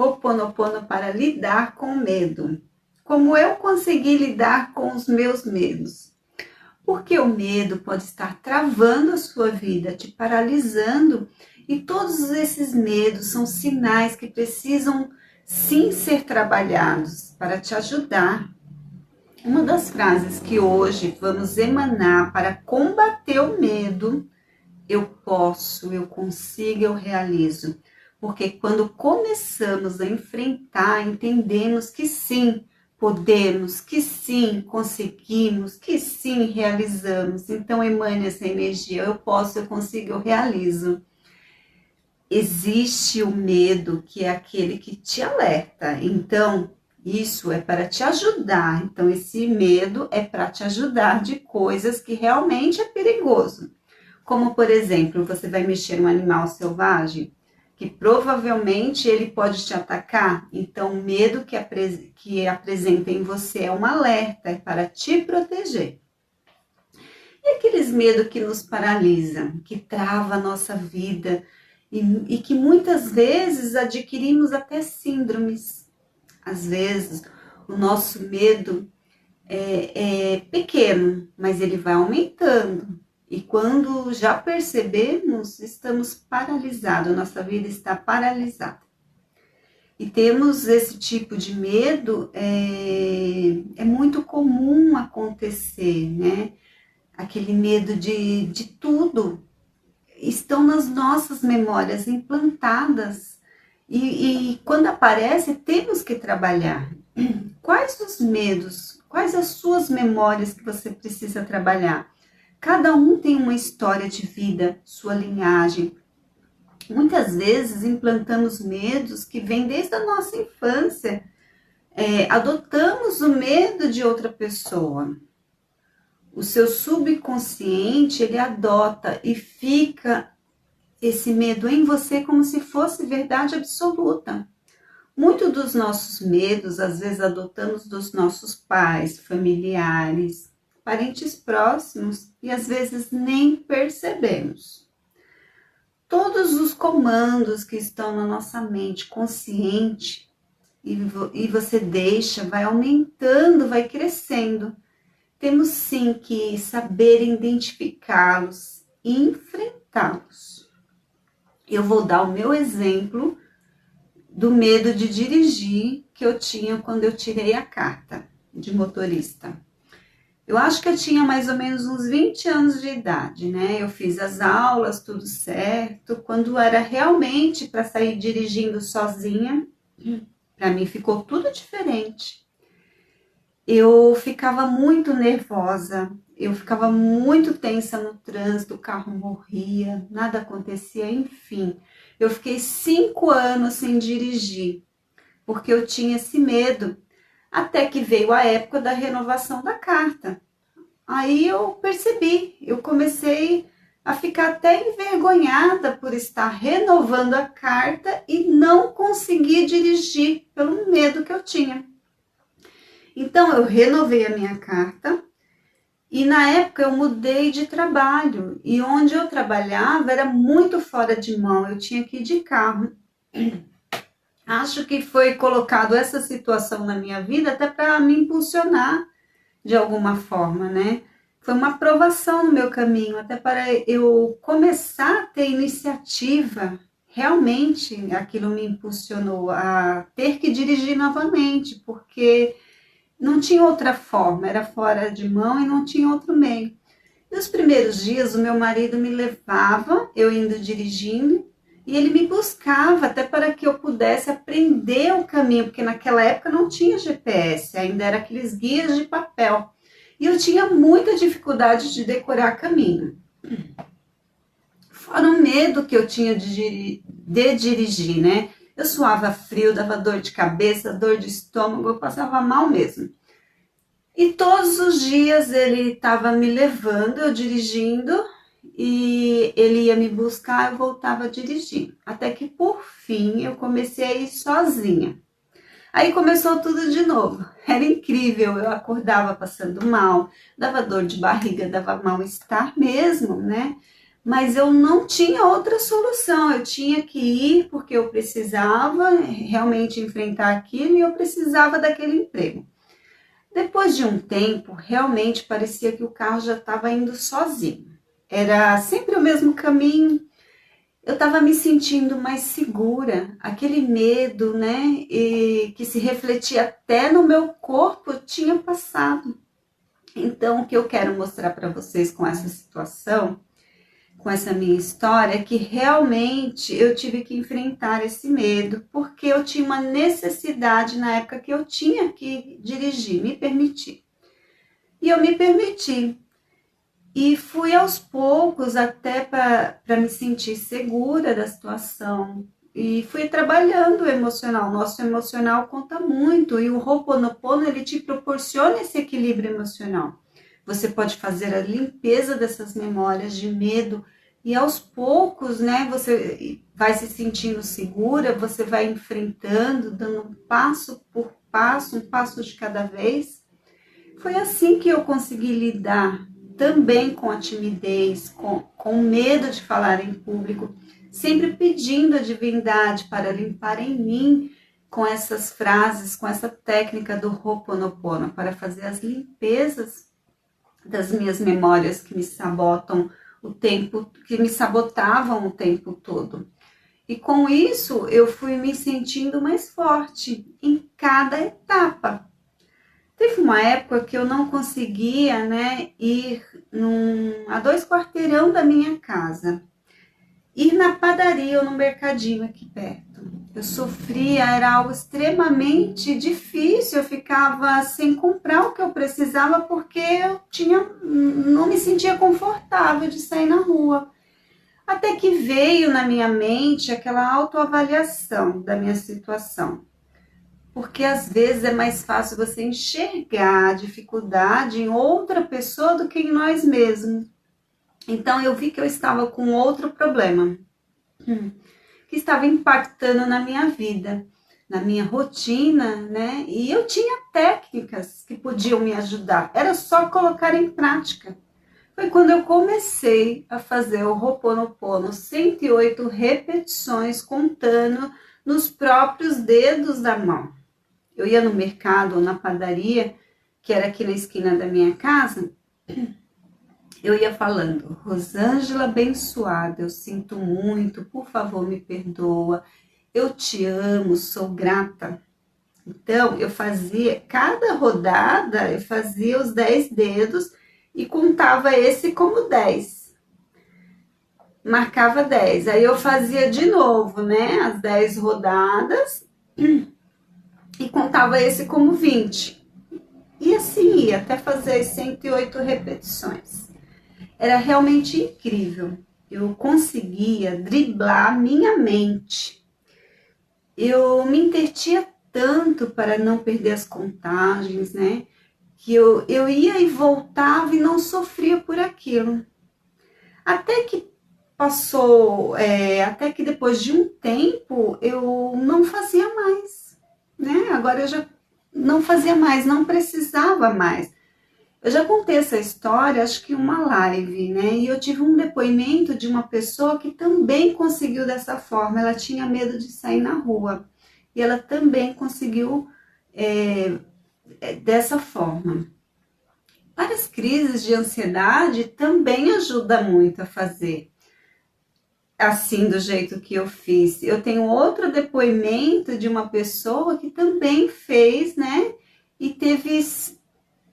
Ho'oponopono para lidar com medo. Como eu consegui lidar com os meus medos? Porque o medo pode estar travando a sua vida, te paralisando, e todos esses medos são sinais que precisam sim ser trabalhados para te ajudar. Uma das frases que hoje vamos emanar para combater o medo: eu posso, eu consigo, eu realizo. Porque quando começamos a enfrentar, entendemos que sim, podemos, que sim, conseguimos, que sim, realizamos. Então emane essa energia: eu posso, eu consigo, eu realizo. Existe o medo, que é aquele que te alerta. Então, isso é para te ajudar. Então, esse medo é para te ajudar de coisas que realmente é perigoso. Como, por exemplo, você vai mexer um animal selvagem, que provavelmente ele pode te atacar. Então, o medo que apresenta em você é um alerta, é para te proteger. E aqueles medos que nos paralisam, que trava a nossa vida e que muitas vezes adquirimos até síndromes. Às vezes, o nosso medo é pequeno, mas ele vai aumentando. E quando já percebemos, estamos paralisados, nossa vida está paralisada. E temos esse tipo de medo, é muito comum acontecer, né? Aquele medo de tudo. Estão nas nossas memórias implantadas. E quando aparece, temos que trabalhar. Quais os medos? Quais as suas memórias que você precisa trabalhar? Cada um tem uma história de vida, sua linhagem. Muitas vezes implantamos medos que vêm desde a nossa infância. Adotamos o medo de outra pessoa. O seu subconsciente, ele adota e fica esse medo em você como se fosse verdade absoluta. Muitos dos nossos medos, às vezes, adotamos dos nossos pais, familiares, parentes próximos, e às vezes nem percebemos. Todos os comandos que estão na nossa mente consciente e você deixa, vai aumentando, vai crescendo. Temos sim que saber identificá-los e enfrentá-los. Eu vou dar o meu exemplo do medo de dirigir que eu tinha quando eu tirei a carta de motorista. Eu acho que eu tinha mais ou menos uns 20 anos de idade, né? Eu fiz as aulas, tudo certo. Quando era realmente para sair dirigindo sozinha, para mim ficou tudo diferente. Eu ficava muito nervosa, eu ficava muito tensa no trânsito, o carro morria, nada acontecia, enfim. Eu fiquei 5 anos sem dirigir, porque eu tinha esse medo, até que veio a época da renovação da carta. Aí eu percebi, eu comecei a ficar até envergonhada por estar renovando a carta e não conseguir dirigir pelo medo que eu tinha. Então eu renovei a minha carta e na época eu mudei de trabalho e onde eu trabalhava era muito fora de mão, eu tinha que ir de carro. Acho que foi colocado essa situação na minha vida até para me impulsionar de alguma forma, né? Foi uma aprovação no meu caminho, até para eu começar a ter iniciativa. Realmente aquilo me impulsionou a ter que dirigir novamente, porque não tinha outra forma, era fora de mão e não tinha outro meio. Nos primeiros dias, o meu marido me levava, eu indo dirigindo, e ele me buscava até para que eu pudesse aprender o caminho, porque naquela época não tinha GPS, ainda era aqueles guias de papel. E eu tinha muita dificuldade de decorar caminho. Fora o medo que eu tinha de dirigir, né? Eu suava frio, dava dor de cabeça, dor de estômago, eu passava mal mesmo. E todos os dias ele estava me levando, eu dirigindo, e ele ia me buscar, eu voltava a dirigir. Até que por fim eu comecei a ir sozinha. Aí começou tudo de novo. Era incrível, eu acordava passando mal, dava dor de barriga, dava mal-estar mesmo, né? mas eu não tinha outra solução, eu tinha que ir porque eu precisava realmente enfrentar aquilo e eu precisava daquele emprego. Depois de um tempo, realmente parecia que o carro já estava indo sozinho. Era sempre o mesmo caminho. Eu estava me sentindo mais segura. Aquele medo, né, que se refletia até no meu corpo, tinha passado. Então, o que eu quero mostrar para vocês com essa situação, com essa minha história, é que realmente eu tive que enfrentar esse medo, porque eu tinha uma necessidade na época que eu tinha que dirigir, me permitir. E eu me permiti. E fui aos poucos até para me sentir segura da situação. E fui trabalhando o emocional. Nosso emocional conta muito. E o Ho'oponopono, ele te proporciona esse equilíbrio emocional. Você pode fazer a limpeza dessas memórias de medo. E aos poucos, né, você vai se sentindo segura, você vai enfrentando, dando um passo por passo, um passo de cada vez. Foi assim que eu consegui lidar também com a timidez, com medo de falar em público, sempre pedindo a divindade para limpar em mim com essas frases, com essa técnica do Ho'oponopono, para fazer as limpezas das minhas memórias que me sabotam o tempo, que me sabotavam o tempo todo. E com isso eu fui me sentindo mais forte em cada etapa. Teve uma época que eu não conseguia, né, ir a 2 quarteirão da minha casa, ir na padaria ou no mercadinho aqui perto. Eu sofria, era algo extremamente difícil, eu ficava sem comprar o que eu precisava porque não me sentia confortável de sair na rua. Até que veio na minha mente aquela autoavaliação da minha situação. Porque às vezes é mais fácil você enxergar a dificuldade em outra pessoa do que em nós mesmos. Então eu vi que eu estava com outro problema, que estava impactando na minha vida, na minha rotina, né? E eu tinha técnicas que podiam me ajudar, era só colocar em prática. Foi quando eu comecei a fazer o Ho'oponopono, 108 repetições, contando nos próprios dedos da mão. Eu ia no mercado ou na padaria, que era aqui na esquina da minha casa, eu ia falando: Rosângela abençoada, eu sinto muito, por favor me perdoa, eu te amo, sou grata. Então, eu fazia, cada rodada, eu fazia os 10 dedos e contava esse como 10. Marcava 10. Aí eu fazia de novo, né, as 10 rodadas e contava esse como 20. E assim ia, até fazer as 108 repetições. Era realmente incrível. Eu conseguia driblar minha mente. Eu me intertia tanto para não perder as contagens, né? Que eu ia e voltava e não sofria por aquilo. Até que passou, até que depois de um tempo eu não fazia mais, né? Agora eu já não fazia mais, não precisava mais. Eu já contei essa história, acho que em uma live, né? E eu tive um depoimento de uma pessoa que também conseguiu dessa forma. Ela tinha medo de sair na rua e ela também conseguiu dessa forma. Para as crises de ansiedade, também ajuda muito a fazer assim, do jeito que eu fiz. Eu tenho outro depoimento de uma pessoa que também fez, né? E teve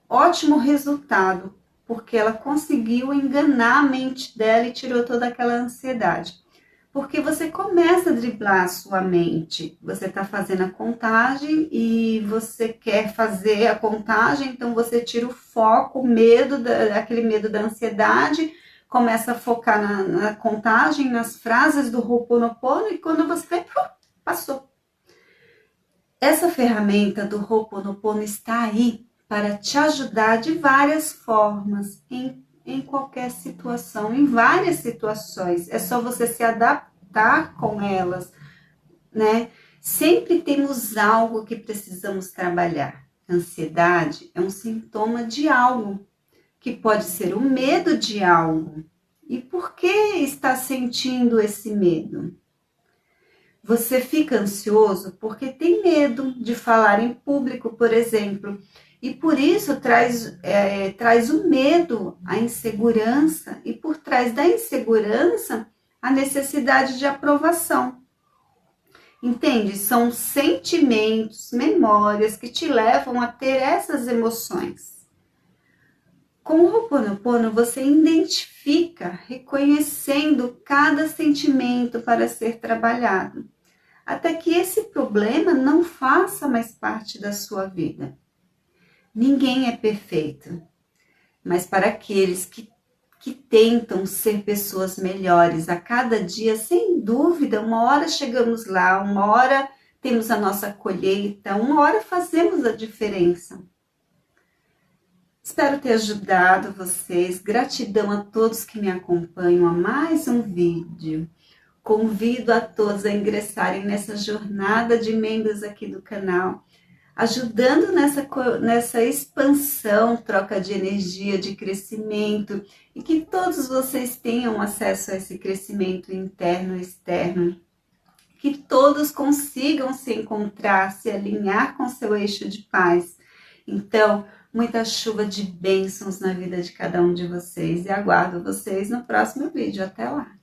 ótimo resultado, porque ela conseguiu enganar a mente dela e tirou toda aquela ansiedade. Porque você começa a driblar a sua mente. Você está fazendo a contagem e você quer fazer a contagem, então você tira o foco, o medo, aquele medo da ansiedade, começa a focar na contagem, nas frases do Ho'oponopono e quando você vê, passou. Essa ferramenta do Ho'oponopono está aí para te ajudar de várias formas, em qualquer situação, em várias situações. É só você se adaptar com elas, né? Sempre temos algo que precisamos trabalhar. Ansiedade é um sintoma de algo, que pode ser o medo de algo. E por que está sentindo esse medo? Você fica ansioso porque tem medo de falar em público, por exemplo, e por isso traz o medo, a insegurança, e por trás da insegurança, a necessidade de aprovação. Entende? São sentimentos, memórias que te levam a ter essas emoções. Com o Ho'oponopono, você identifica, reconhecendo cada sentimento para ser trabalhado, até que esse problema não faça mais parte da sua vida. Ninguém é perfeito, mas para aqueles que tentam ser pessoas melhores a cada dia, sem dúvida, uma hora chegamos lá, uma hora temos a nossa colheita, uma hora fazemos a diferença. Espero ter ajudado vocês. Gratidão a todos que me acompanham a mais um vídeo. Convido a todos a ingressarem nessa jornada de membros aqui do canal, ajudando nessa expansão, troca de energia, de crescimento, e que todos vocês tenham acesso a esse crescimento interno e externo, que todos consigam se encontrar, se alinhar com seu eixo de paz. Então, muita chuva de bênçãos na vida de cada um de vocês, e aguardo vocês no próximo vídeo. Até lá!